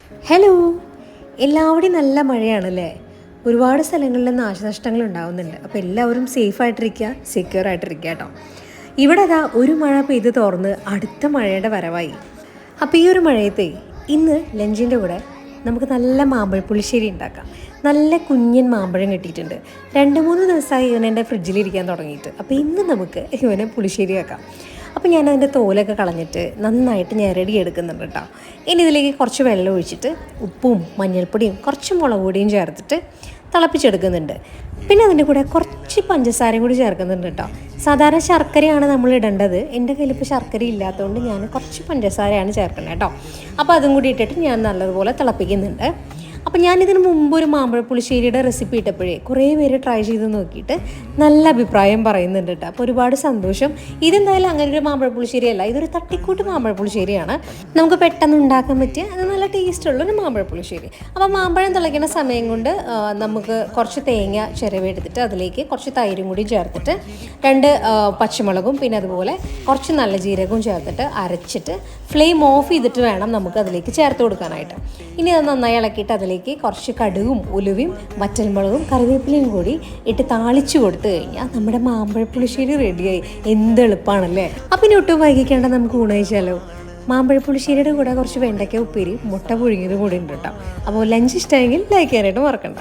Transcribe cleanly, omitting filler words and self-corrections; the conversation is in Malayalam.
ഹലോ, എല്ലാവിടെയും നല്ല മഴയാണല്ലേ. ഒരുപാട് സ്ഥലങ്ങളിൽ നാശനഷ്ടങ്ങൾ ഉണ്ടാകുന്നുണ്ട്. അപ്പോൾ എല്ലാവരും സേഫായിട്ടിരിക്കുക, സെക്യൂർ ആയിട്ടിരിക്കുക കേട്ടോ. ഇവിടെ അതാ ഒരു മഴ പെയ്ത് തുറന്ന് അടുത്ത മഴയുടെ വരവായി. അപ്പോൾ ഈ ഒരു മഴയത്തെ ഇന്ന് ലഞ്ചിൻ്റെ കൂടെ നമുക്ക് നല്ല മാമ്പഴ പുളിശ്ശേരി ഉണ്ടാക്കാം. നല്ല കുഞ്ഞൻ മാമ്പഴം കിട്ടിയിട്ടുണ്ട്. 2-3 ദിവസമായി ഇവൻ എൻ്റെ ഫ്രിഡ്ജിലിരിക്കാൻ തുടങ്ങിയിട്ട്. അപ്പോൾ ഇന്ന് നമുക്ക് ഇവനെ പുളിശ്ശേരി ആക്കാം. അപ്പോൾ ഞാനതിൻ്റെ തോലൊക്കെ കളഞ്ഞിട്ട് നന്നായിട്ട് ഞെരടി എടുക്കുന്നുണ്ട് കേട്ടോ. ഇനി ഇതിലേക്ക് കുറച്ച് വെള്ളം ഒഴിച്ചിട്ട് ഉപ്പും മഞ്ഞൾപ്പൊടിയും കുറച്ച് മുളക് പൊടിയും ചേർത്തിട്ട് തിളപ്പിച്ചെടുക്കുന്നുണ്ട്. പിന്നെ അതിൻ്റെ കൂടെ കുറച്ച് പഞ്ചസാരയും കൂടി ചേർക്കുന്നുണ്ട് കേട്ടോ. സാധാരണ ശർക്കരയാണ് നമ്മൾ ഇടേണ്ടത്. എൻ്റെ കയ്യിൽ ഇപ്പോൾ ശർക്കര ഇല്ലാത്തതുകൊണ്ട് ഞാൻ കുറച്ച് പഞ്ചസാരയാണ് ചേർക്കുന്നത് കേട്ടോ. അപ്പോൾ അതും കൂടി ഇട്ടിട്ട് ഞാൻ നല്ലതുപോലെ തിളപ്പിക്കുന്നുണ്ട്. അപ്പോൾ ഞാനിതിന് മുമ്പ് ഒരു മാമ്പഴ പുളിശ്ശേരിയുടെ റെസിപ്പി ഇട്ടപ്പോഴേ കുറേ പേര് ട്രൈ ചെയ്ത് നോക്കിയിട്ട് നല്ല അഭിപ്രായം പറയുന്നുണ്ട് കേട്ടോ. അപ്പോൾ ഒരുപാട് സന്തോഷം. ഇതെന്തായാലും അങ്ങനെ ഒരു മാമ്പഴ പുളിശ്ശേരി അല്ല, ഇതൊരു തട്ടിക്കൂട്ട് മാമ്പഴ പുളിശ്ശേരിയാണ്. നമുക്ക് പെട്ടെന്ന് ഉണ്ടാക്കാൻ പറ്റിയ അത് നല്ല ടേസ്റ്റുള്ളൊരു മാമ്പഴ പുളിശ്ശേരി. അപ്പോൾ മാമ്പഴം തിളയ്ക്കുന്ന സമയം കൊണ്ട് നമുക്ക് കുറച്ച് തേങ്ങ ചിരവിയെടുത്തിട്ട് അതിലേക്ക് കുറച്ച് തൈരും കൂടി ചേർത്തിട്ട് 2 പച്ചമുളകും പിന്നെ അതുപോലെ കുറച്ച് നല്ല ജീരകവും ചേർത്തിട്ട് അരച്ചിട്ട് ഫ്ലെയിം ഓഫ് ചെയ്തിട്ട് വേണം നമുക്ക് അതിലേക്ക് ചേർത്ത് കൊടുക്കാനായിട്ട്. ഇനി അത് നന്നായി ഇളക്കിയിട്ട് അതിലേക്ക് കുറച്ച് കടുകും ഉലുവയും വറ്റൽമുളകും കറിവേപ്പിലയും കൂടി ഇട്ട് താളിച്ചു കൊടുത്തു കഴിഞ്ഞാൽ നമ്മുടെ മാമ്പഴ പുളിശ്ശേരി റെഡിയായി. എന്ത് എളുപ്പമാണല്ലേ. അപ്പം ഇനി ഒട്ടും വൈകിക്കേണ്ട, നമുക്ക് ഊണ് കഴിച്ചാലോ. മാമ്പഴ പുളിശ്ശേരിയുടെ കൂടെ കുറച്ച് വെണ്ടയ്ക്ക ഉപ്പേരി മുട്ട പുഴുങ്ങിയത് കൂടി ഉണ്ട് കേട്ടോ. അപ്പോൾ ലഞ്ച് ഇഷ്ടമെങ്കിൽ ലൈക്ക് ചെയ്യാനായിട്ട് മറക്കണ്ട.